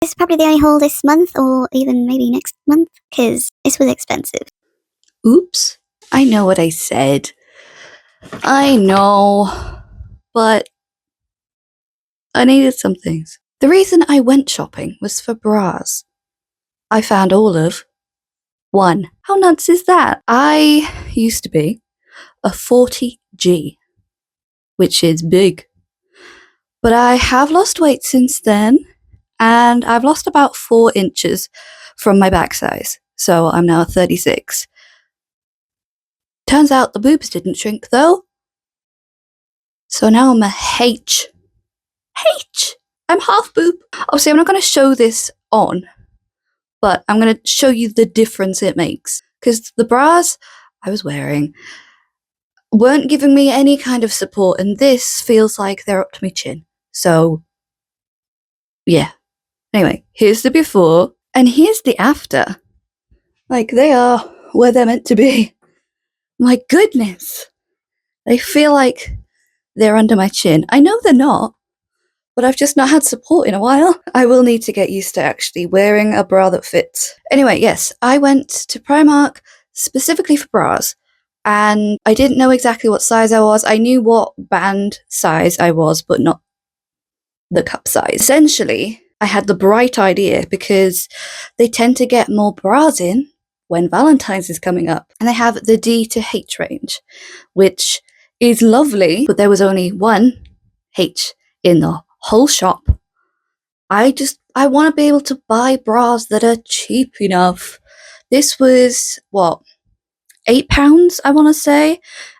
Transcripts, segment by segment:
It's probably the only haul this month or even maybe next month because this was expensive. Oops. I know what I said. I know. But I needed some things. The reason I went shopping was for bras. I found all of one. How nuts is that? I used to be a 40G, which is big. But I have lost weight since then, and I've lost about 4 inches from my back size. So I'm now 36. Turns out the boobs didn't shrink though. So now I'm a H. H! I'm half boob. Obviously, I'm not going to show this on, but I'm going to show you the difference it makes. Because the bras I was wearing weren't giving me any kind of support, and this feels like they're up to my chin. So, yeah. Anyway, here's the before, and here's the after. Like, they are where they're meant to be. My goodness. They feel like they're under my chin. I know they're not, but I've just not had support in a while. I will need to get used to actually wearing a bra that fits. Anyway, yes, I went to Primark specifically for bras, and I didn't know exactly what size I was. I knew what band size I was, but not the cup size. Essentially, I had the bright idea because they tend to get more bras in when Valentine's is coming up, and they have the D to H range, which is lovely, but there was only one H in the whole shop. I want to be able to buy bras that are cheap enough. This was, what, £8, I want to say,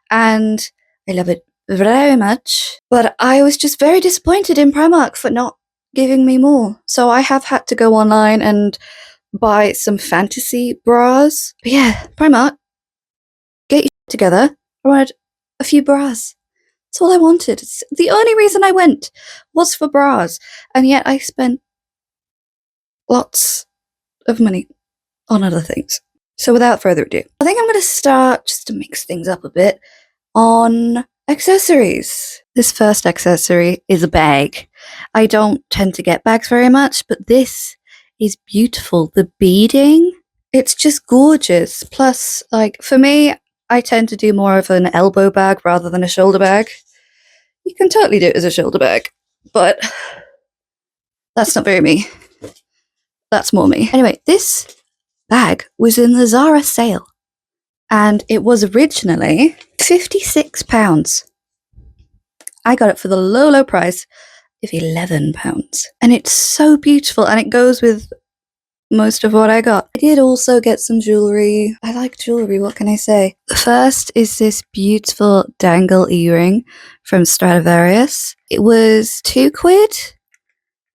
and I love it very much. But I was just very disappointed in Primark for not giving me more. So I have had to go online and buy some fantasy bras. But yeah, Primark, get your shit together. I wanted a few bras. That's all I wanted. It's the only reason I went was for bras, and yet I spent lots of money on other things. So without further ado, I think I'm going to start, just to mix things up a bit, on accessories. This first accessory is a bag. I don't tend to get bags very much, but this is beautiful. The beading, it's just gorgeous. Plus, like, for me, I tend to do more of an elbow bag rather than a shoulder bag. You can totally do it as a shoulder bag, but that's not very me. That's more me. Anyway, this bag was in the Zara sale, and it was originally £56. I got it for the low price of £11, and it's so beautiful, and it goes with most of what I got. I did also get some jewellery. I like jewellery, what can I say? The first is this beautiful dangle earring from Stradivarius. It was £2,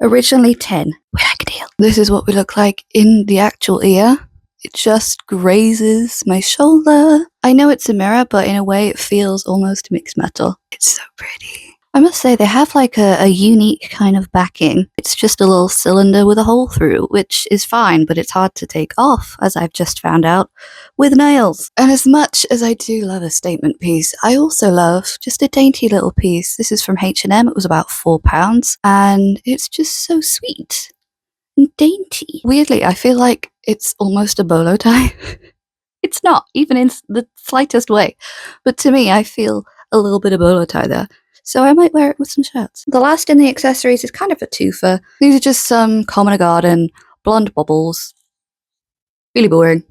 originally 10. We like a deal. This is what we look like in the actual ear. It just grazes my shoulder. I know it's a mirror, but in a way it feels almost mixed metal. It's so pretty. I must say, they have like a unique kind of backing. It's just a little cylinder with a hole through, which is fine, but it's hard to take off, as I've just found out, with nails. And as much as I do love a statement piece, I also love just a dainty little piece. This is from H&M. It was about £4, and it's just so sweet and dainty. Weirdly, I feel like it's almost a bolo tie. It's not, even in the slightest way. But to me, I feel a little bit of bolo tie there. So I might wear it with some shirts. The last in the accessories is kind of a twofer. These are just some Common Garden blonde bobbles. Really boring.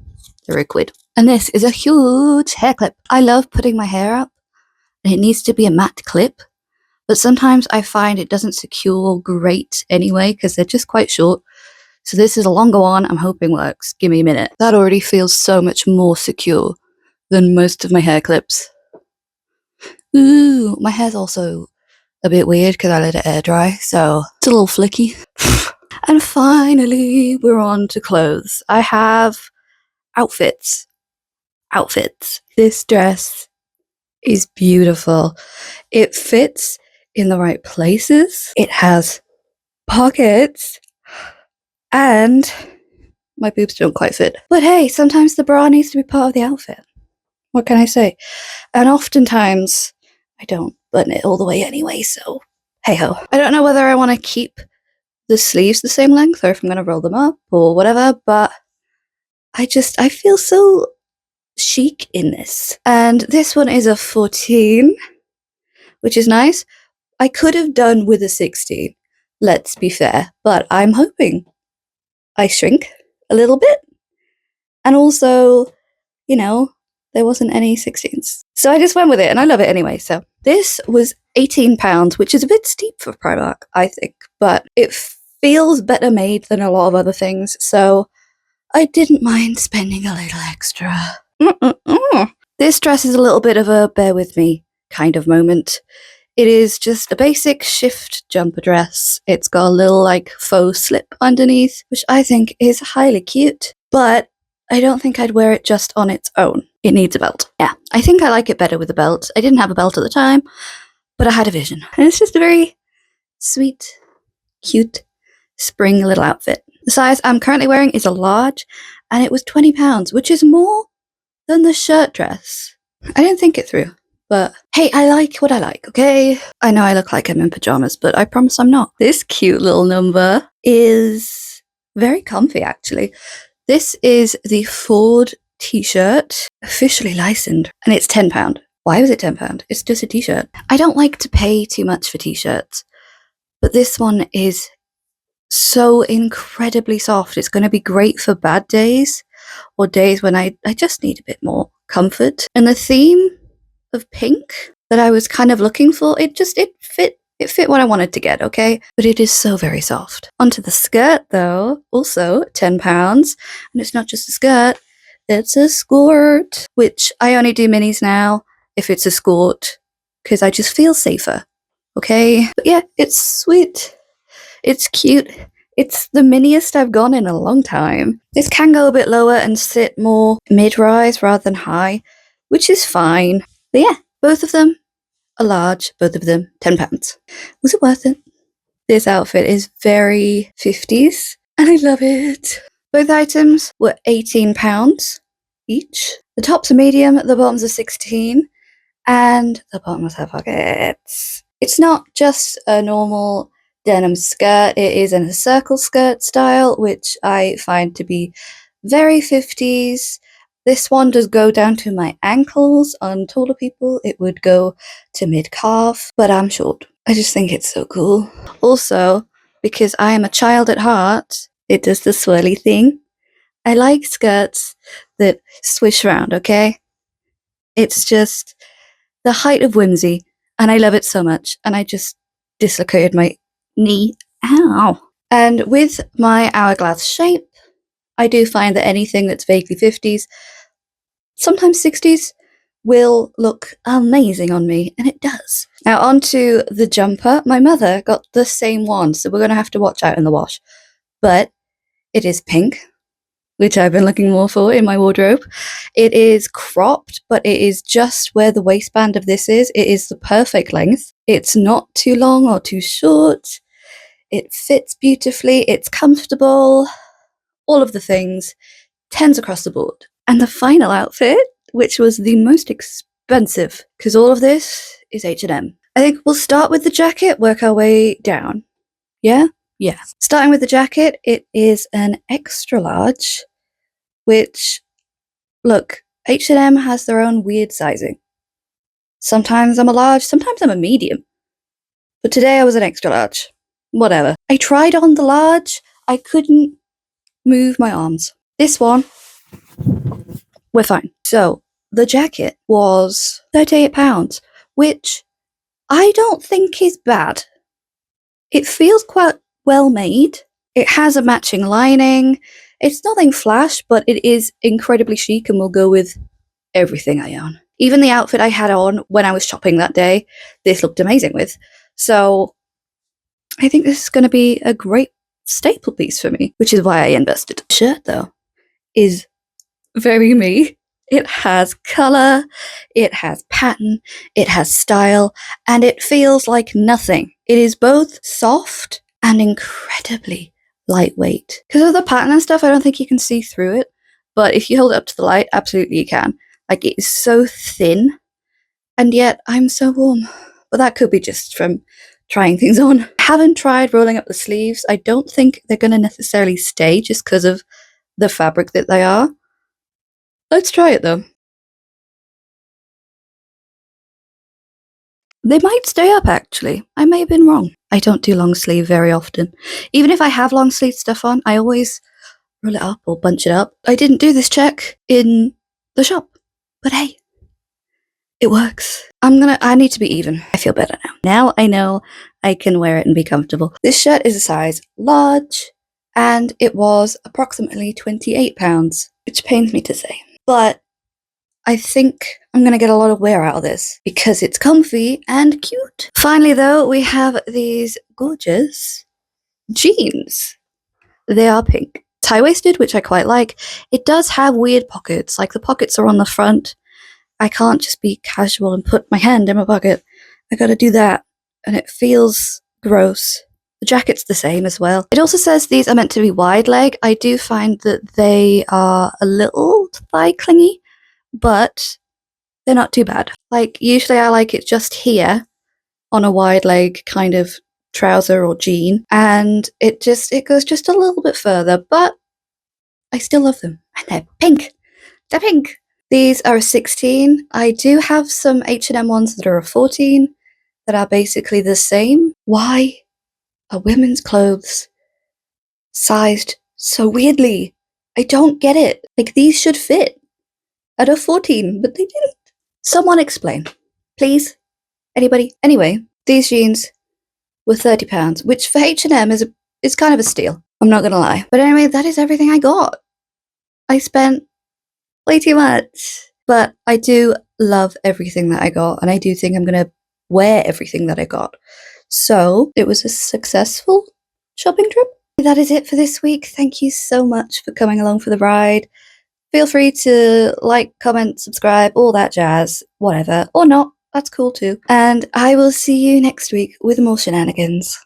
They're £1. And this is a huge hair clip. I love putting my hair up, and it needs to be a matte clip. But sometimes I find it doesn't secure great anyway, because they're just quite short. So this is a longer one. I'm hoping works. Give me a minute. That already feels so much more secure than most of my hair clips. Ooh, my hair's also a bit weird because I let it air dry, so it's a little flicky. And finally, we're on to clothes. I have outfits. This dress is beautiful. It fits in the right places. It has pockets, and my boobs don't quite fit. But hey, sometimes the bra needs to be part of the outfit. What can I say? And oftentimes, I don't button it all the way anyway, so hey ho. I don't know whether I want to keep the sleeves the same length or if I'm going to roll them up or whatever, but I feel so chic in this. And this one is a 14, which is nice. I could have done with a 16, let's be fair, but I'm hoping I shrink a little bit. And also, you know, there wasn't any 16s. So I just went with it and I love it anyway. So this was £18, which is a bit steep for Primark, I think, but it feels better made than a lot of other things. So I didn't mind spending a little extra. This dress is a little bit of a bear with me kind of moment. It is just a basic shift jumper dress. It's got a little like faux slip underneath, which I think is highly cute, but I don't think I'd wear it just on its own. It needs a belt. Yeah, I think I like it better with a belt. I didn't have a belt at the time, but I had a vision. And it's just a very sweet, cute, spring little outfit. The size I'm currently wearing is a large, and it was £20, which is more than the shirt dress. I didn't think it through. But hey, I like what I like, okay? I know I look like I'm in pajamas, but I promise I'm not. This cute little number is very comfy, actually. This is the Ford t-shirt, officially licensed, and it's £10. Why was it £10? It's just a t-shirt. I don't like to pay too much for t-shirts, but this one is so incredibly soft. It's going to be great for bad days or days when I just need a bit more comfort. And the theme of pink that I was kind of looking for, it fit what I wanted to get, okay? But it is so very soft. Onto the skirt though, also £10, and it's not just a skirt, it's a skirt, which I only do minis now if it's a skirt, because I just feel safer, okay? But yeah, it's sweet. It's cute. It's the miniest I've gone in a long time. This can go a bit lower and sit more mid-rise rather than high, which is fine. But yeah, both of them are large, both of them £10. Was it worth it? This outfit is very 50s, and I love it. Both items were £18 each. The tops are medium, the bottoms are 16, and the bottoms have pockets. It's not just a normal denim skirt, it is in a circle skirt style, which I find to be very 50s. This one does go down to my ankles. On taller people, it would go to mid-calf, but I'm short. I just think it's so cool. Also, because I am a child at heart, it does the swirly thing. I like skirts that swish around, okay? It's just the height of whimsy, and I love it so much, and I just dislocated my knee. Ow! And with my hourglass shape, I do find that anything that's vaguely 50s, sometimes 60s, will look amazing on me, and it does. Now onto the jumper. My mother got the same one, so we're going to have to watch out in the wash. But it is pink, which I've been looking more for in my wardrobe. It is cropped, but it is just where the waistband of this is. It is the perfect length. It's not too long or too short. It fits beautifully. It's comfortable. All of the things. 10s across the board. And the final outfit, which was the most expensive, because all of this is H&M. I think we'll start with the jacket, work our way down. Yeah? Yeah. Starting with the jacket, it is an extra large, which, look, H&M has their own weird sizing. Sometimes I'm a large, sometimes I'm a medium. But today I was an extra large. Whatever. I tried on the large, I couldn't move my arms. This one, we're fine. So, the jacket was £38, which I don't think is bad. It feels quite well made. It has a matching lining. It's nothing flash, but it is incredibly chic and will go with everything I own. Even the outfit I had on when I was shopping that day, this looked amazing with. So I think this is going to be a great staple piece for me, which is why I invested. The shirt, though, is very me. It has colour, it has pattern, it has style, and it feels like nothing. It is both soft and incredibly lightweight. Because of the pattern and stuff, I don't think you can see through it, but if you hold it up to the light, absolutely you can. Like, it is so thin, and yet I'm so warm. But that could be just from trying things on. I haven't tried rolling up the sleeves. I don't think they're going to necessarily stay just because of the fabric that they are. Let's try it though. They might stay up actually. I may have been wrong. I don't do long sleeve very often. Even if I have long sleeve stuff on, I always roll it up or bunch it up. I didn't do this check in the shop, but hey, it works. I need to be even. I feel better now. Now I know I can wear it and be comfortable. This shirt is a size large and it was approximately £28, which pains me to say. But I think I'm going to get a lot of wear out of this because it's comfy and cute. Finally though, we have these gorgeous jeans. They are pink. Tie-waisted, which I quite like. It does have weird pockets, like the pockets are on the front. I can't just be casual and put my hand in my pocket. I gotta do that, and it feels gross. The jacket's the same as well. It also says these are meant to be wide leg. I do find that they are a little thigh clingy, but they're not too bad. Like, usually I like it just here on a wide leg kind of trouser or jean, and it goes just a little bit further, but I still love them. And they're pink. They're pink. These are a 16. I do have some H&M ones that are a 14 that are basically the same. Why are women's clothes sized so weirdly? I don't get it. Like, these should fit at a 14, but they didn't. Someone explain. Please? Anybody? Anyway, these jeans were £30, which for H&M is kind of a steal. I'm not gonna lie. But anyway, that is everything I got. I spent way too much. But I do love everything that I got, and I do think I'm gonna wear everything that I got. So it was a successful shopping trip. That is it for this week. Thank you so much for coming along for the ride. Feel free to like, comment, subscribe, all that jazz, whatever, or not. That's cool too. And I will see you next week with more shenanigans.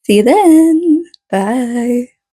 See you then. Bye.